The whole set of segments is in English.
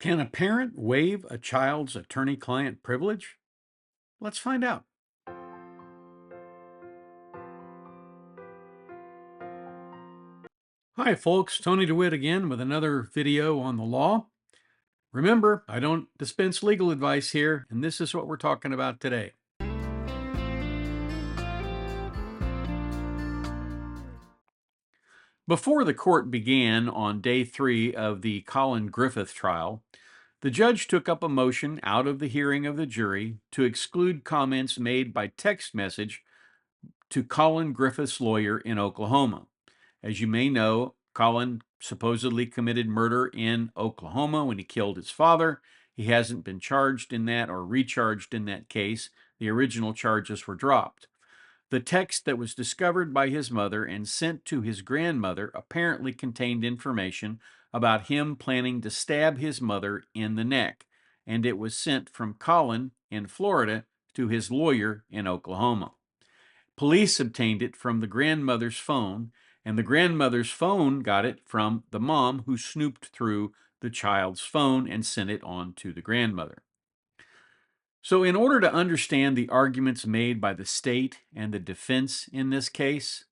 Can a parent waive a child's attorney-client privilege? Let's find out. Hi folks, Tony DeWitt again with another video on the law. Remember, I don't dispense legal advice here, and this is what we're talking about today. Before the court began on day 3 of the Colin Griffith trial, the judge took up a motion out of the hearing of the jury to exclude comments made by text message to Colin Griffith's lawyer in Oklahoma. As you may know, Colin supposedly committed murder in Oklahoma when he killed his father. He hasn't been charged in that or recharged in that case. The original charges were dropped. The text that was discovered by his mother and sent to his grandmother apparently contained information about him planning to stab his mother in the neck, and it was sent from Colin in Florida to his lawyer in Oklahoma. Police obtained it from the grandmother's phone, and the grandmother's phone got it from the mom who snooped through the child's phone and sent it on to the grandmother. So, in order to understand the arguments made by the state and the defense in this case,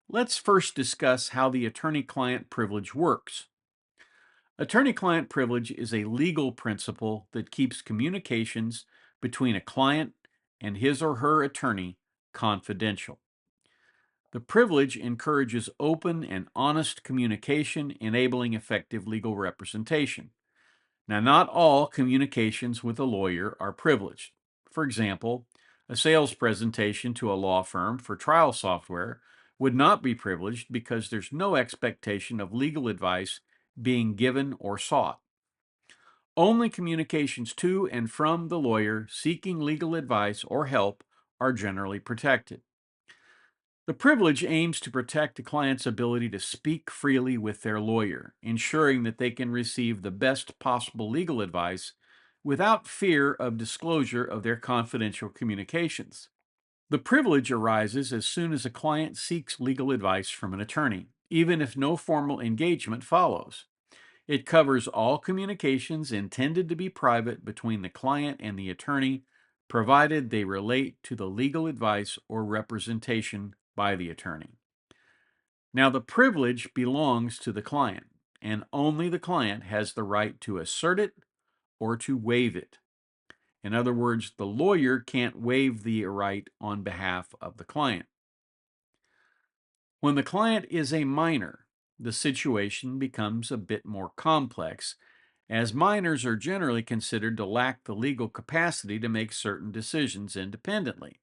let's first discuss how the attorney-client privilege works. Attorney-client privilege is a legal principle that keeps communications between a client and his or her attorney confidential. The privilege encourages open and honest communication, enabling effective legal representation. Now, not all communications with a lawyer are privileged. For example, a sales presentation to a law firm for trial software would not be privileged because there's no expectation of legal advice being given or sought. Only communications to and from the lawyer seeking legal advice or help are generally protected. The privilege aims to protect the client's ability to speak freely with their lawyer, ensuring that they can receive the best possible legal advice without fear of disclosure of their confidential communications. The privilege arises as soon as a client seeks legal advice from an attorney, even if no formal engagement follows. It covers all communications intended to be private between the client and the attorney, provided they relate to the legal advice or representation by the attorney. Now, the privilege belongs to the client, and only the client has the right to assert it or to waive it. In other words, the lawyer can't waive the right on behalf of the client. When the client is a minor, the situation becomes a bit more complex, as minors are generally considered to lack the legal capacity to make certain decisions independently.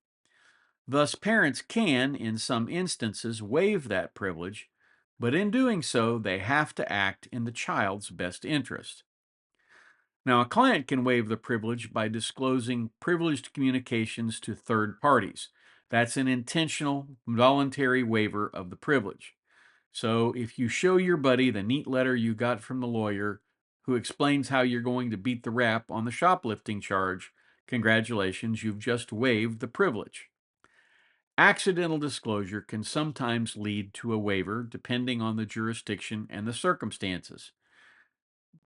Thus, parents can, in some instances, waive that privilege, but in doing so, they have to act in the child's best interest. Now, a client can waive the privilege by disclosing privileged communications to third parties. That's an intentional, voluntary waiver of the privilege. So, if you show your buddy the neat letter you got from the lawyer who explains how you're going to beat the rap on the shoplifting charge, congratulations, you've just waived the privilege. Accidental disclosure can sometimes lead to a waiver depending on the jurisdiction and the circumstances.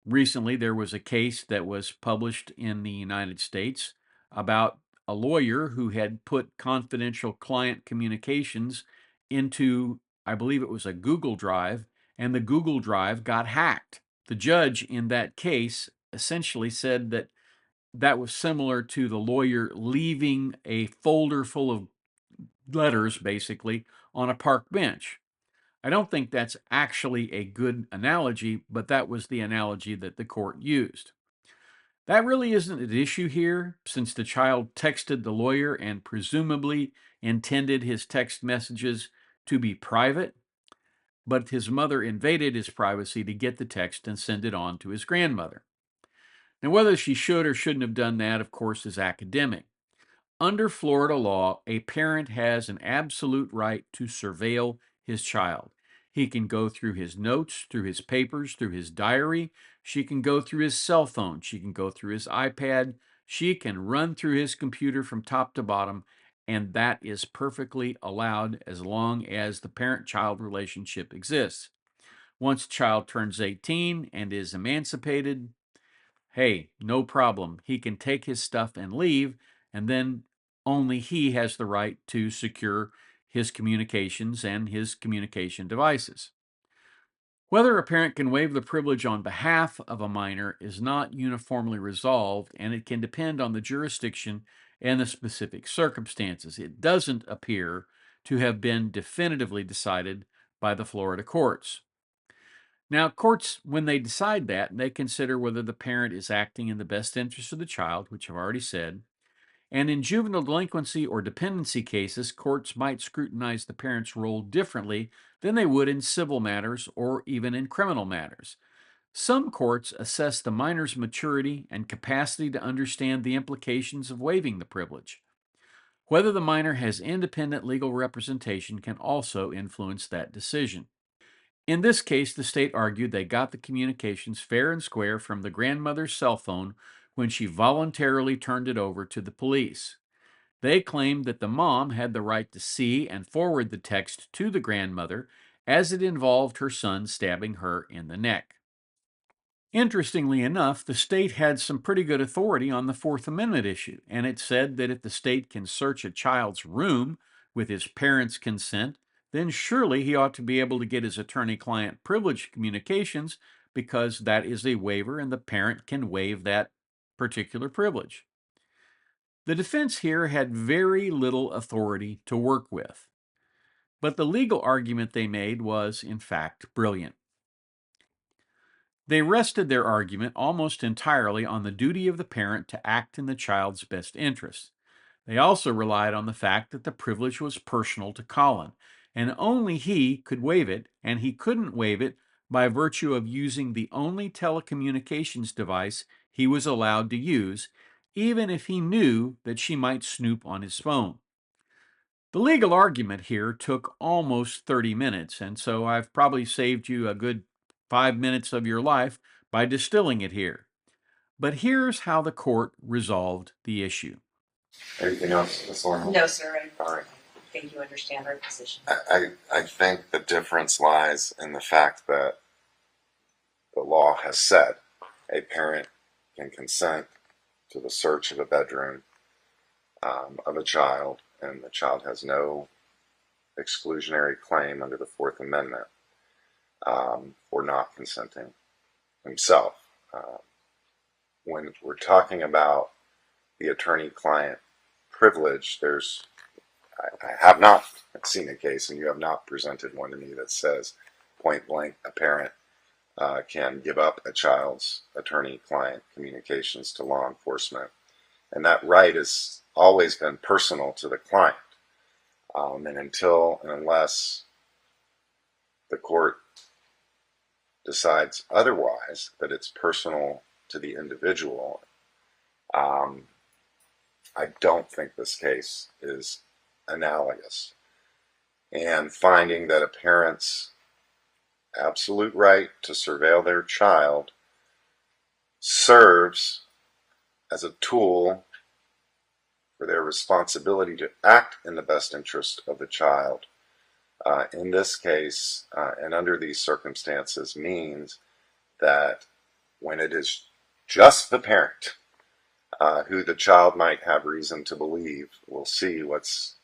Recently, there was a case that was published in the United States about a lawyer who had put confidential client communications into, I believe it was a Google Drive, and the Google Drive got hacked. The judge in that case essentially said that that was similar to the lawyer leaving a folder full of letters, basically, on a park bench. I don't think that's actually a good analogy, but that was the analogy that the court used. That really isn't an issue here, since the child texted the lawyer and presumably intended his text messages to be private, but his mother invaded his privacy to get the text and send it on to his grandmother. Now, whether she should or shouldn't have done that, of course, is academic. Under Florida law, a parent has an absolute right to surveil his child. He can go through his notes, through his papers, through his diary. She can go through his cell phone. She can go through his iPad. She can run through his computer from top to bottom, and that is perfectly allowed as long as the parent-child relationship exists. Once a child turns 18 and is emancipated, hey, no problem. He can take his stuff and leave, and then only he has the right to secure his communications and his communication devices. Whether a parent can waive the privilege on behalf of a minor is not uniformly resolved, and it can depend on the jurisdiction and the specific circumstances. It doesn't appear to have been definitively decided by the Florida courts. Now, courts, when they decide that, they consider whether the parent is acting in the best interest of the child, which I've already said. And in juvenile delinquency or dependency cases, courts might scrutinize the parent's role differently than they would in civil matters or even in criminal matters. Some courts assess the minor's maturity and capacity to understand the implications of waiving the privilege. Whether the minor has independent legal representation can also influence that decision. In this case, the state argued they got the communications fair and square from the grandmother's cell phone when she voluntarily turned it over to the police. They claimed that the mom had the right to see and forward the text to the grandmother as it involved her son stabbing her in the neck. Interestingly enough, the state had some pretty good authority on the Fourth Amendment issue, and it said that if the state can search a child's room with his parents' consent, then surely he ought to be able to get his attorney-client privilege communications because that is a waiver and the parent can waive that particular privilege. The defense here had very little authority to work with, but the legal argument they made was, in fact, brilliant. They rested their argument almost entirely on the duty of the parent to act in the child's best interest. They also relied on the fact that the privilege was personal to Colin, and only he could waive it, and he couldn't waive it by virtue of using the only telecommunications device he was allowed to use, even if he knew that she might snoop on his phone. The legal argument here took almost 30 minutes, and so I've probably saved you a good 5 minutes of your life by distilling it here. But here's how the court resolved the issue. Anything else, Ms. Lorna? No, sir. All right. I think you understand our position. I think the difference lies in the fact that the law has said a parent can consent to the search of a bedroom of a child, and the child has no exclusionary claim under the Fourth Amendment for not consenting himself. When we're talking about the attorney-client privilege, I have not seen a case, and you have not presented one to me, that says point blank a parent can give up a child's attorney-client communications to law enforcement. And that right has always been personal to the client. And until and unless the court decides otherwise, that it's personal to the individual, I don't think this case is analogous. And finding that a parent's absolute right to surveil their child serves as a tool for their responsibility to act in the best interest of the child, in this case and under these circumstances, means that when it is just the parent who the child might have reason to believe will see what's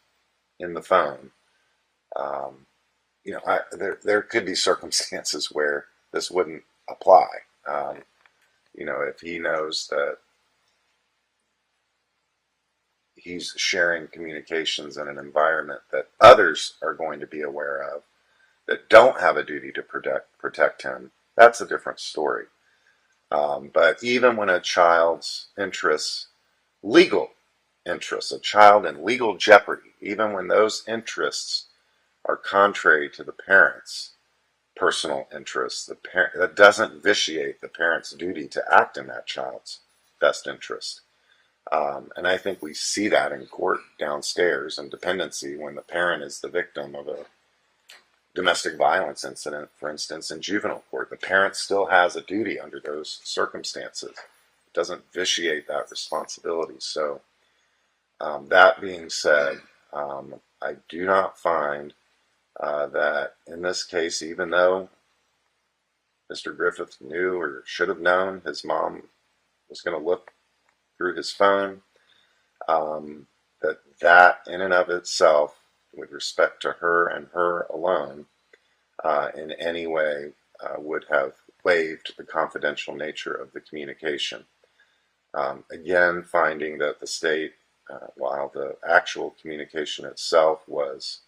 in the phone, there could be circumstances where this wouldn't apply. If he knows that he's sharing communications in an environment that others are going to be aware of, that don't have a duty to protect him, that's a different story. But even when a child's interests, legal interests, a child in legal jeopardy, even when those interests are contrary to the parent's personal interests, that doesn't vitiate the parent's duty to act in that child's best interest. And I think we see that in court downstairs in dependency when the parent is the victim of a domestic violence incident, for instance, in juvenile court. The parent still has a duty under those circumstances. It doesn't vitiate that responsibility. So that being said, I do not find that in this case, even though Mr. Griffith knew or should have known his mom was going to look through his phone, that in and of itself, with respect to her and her alone, in any way would have waived the confidential nature of the communication. Again, finding that the state, while the actual communication itself was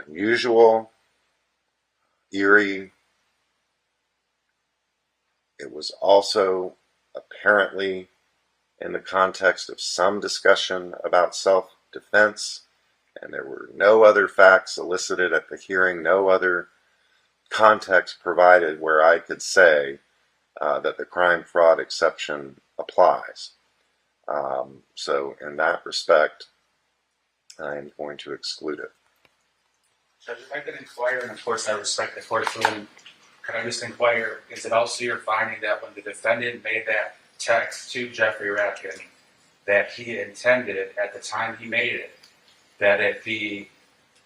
unusual, eerie, it was also apparently in the context of some discussion about self-defense, and there were no other facts elicited at the hearing, no other context provided where I could say that the crime fraud exception applies. So in that respect, I'm going to exclude it. Judge, if I could inquire, and of course I respect the court's ruling, could I just inquire, is it also your finding that when the defendant made that text to Jeffrey Ratkin, that he intended at the time he made it, that it be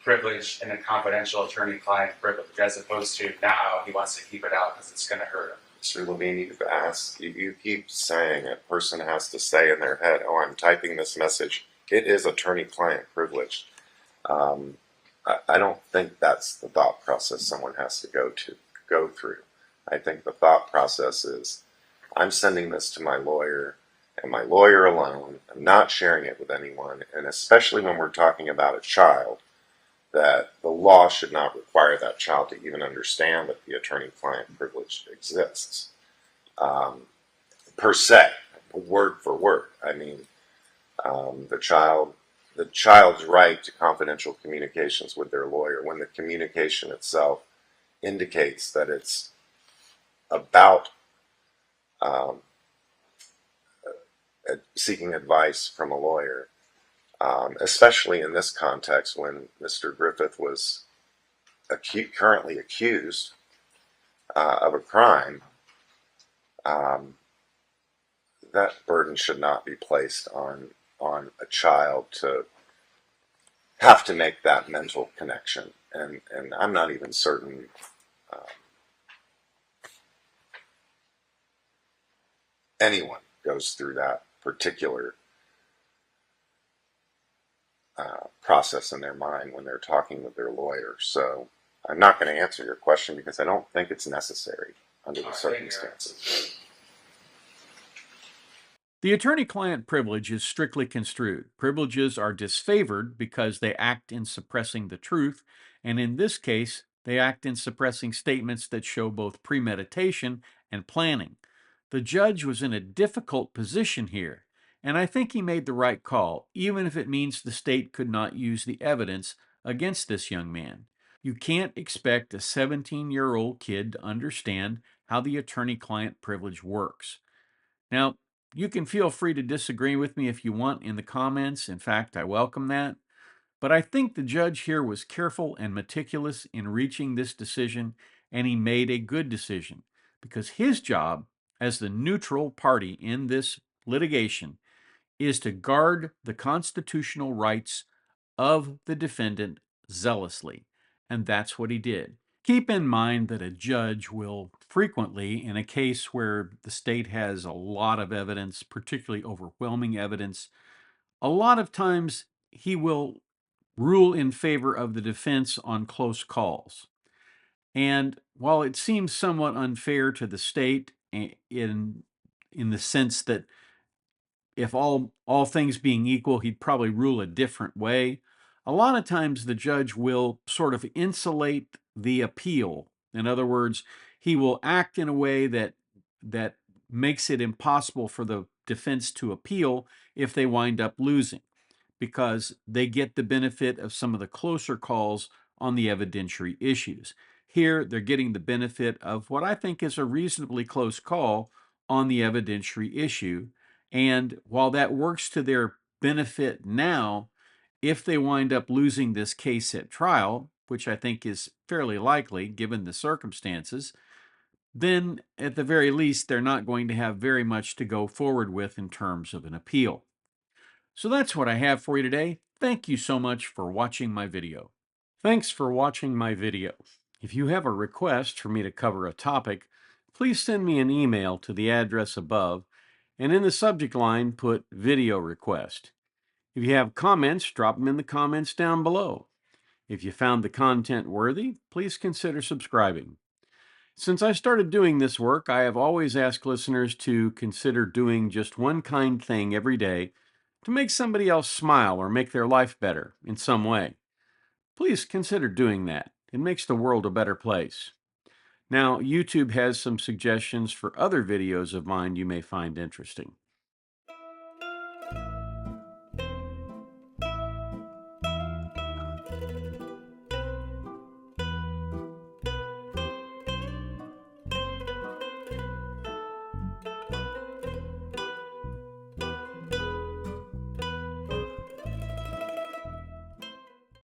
privileged and a confidential attorney-client privilege, as opposed to now he wants to keep it out because it's going to hurt him? Mr. Levine, you've asked, you keep saying a person has to say in their head, oh, I'm typing this message. It is attorney-client privilege. I don't think that's the thought process someone has to go through. I think the thought process is, I'm sending this to my lawyer, and my lawyer alone. I'm not sharing it with anyone, and especially when we're talking about a child, that the law should not require that child to even understand that the attorney-client privilege exists, per se, word for word. I mean, the child's right to confidential communications with their lawyer, when the communication itself indicates that it's about seeking advice from a lawyer, especially in this context when Mr. Griffith was currently accused of a crime. That burden should not be placed on a child to have to make that mental connection. And I'm not even certain anyone goes through that particular process in their mind when they're talking with their lawyer. So I'm not going to answer your question because I don't think it's necessary under the circumstances. The attorney-client privilege is strictly construed. Privileges are disfavored because they act in suppressing the truth, and in this case, they act in suppressing statements that show both premeditation and planning. The judge was in a difficult position here, and I think he made the right call, even if it means the state could not use the evidence against this young man. You can't expect a 17-year-old kid to understand how the attorney-client privilege works. Now, you can feel free to disagree with me if you want in the comments. In fact, I welcome that. But I think the judge here was careful and meticulous in reaching this decision, and he made a good decision because his job as the neutral party in this litigation is to guard the constitutional rights of the defendant zealously. And that's what he did. Keep in mind that a judge will frequently, in a case where the state has a lot of evidence, particularly overwhelming evidence, a lot of times he will rule in favor of the defense on close calls. And while it seems somewhat unfair to the state in the sense that if all things being equal, he'd probably rule a different way. A lot of times the judge will sort of insulate the appeal. In other words, he will act in a way that makes it impossible for the defense to appeal if they wind up losing, because they get the benefit of some of the closer calls on the evidentiary issues. Here, they're getting the benefit of what I think is a reasonably close call on the evidentiary issue. And while that works to their benefit now, if they wind up losing this case at trial, which I think is fairly likely given the circumstances, then at the very least, they're not going to have very much to go forward with in terms of an appeal. So that's what I have for you today. Thank you so much for watching my video. Thanks for watching my video. If you have a request for me to cover a topic, please send me an email to the address above and in the subject line put video request. If you have comments, drop them in the comments down below. If you found the content worthy, please consider subscribing. Since I started doing this work, I have always asked listeners to consider doing just one kind thing every day to make somebody else smile or make their life better in some way. Please consider doing that. It makes the world a better place. Now, YouTube has some suggestions for other videos of mine you may find interesting.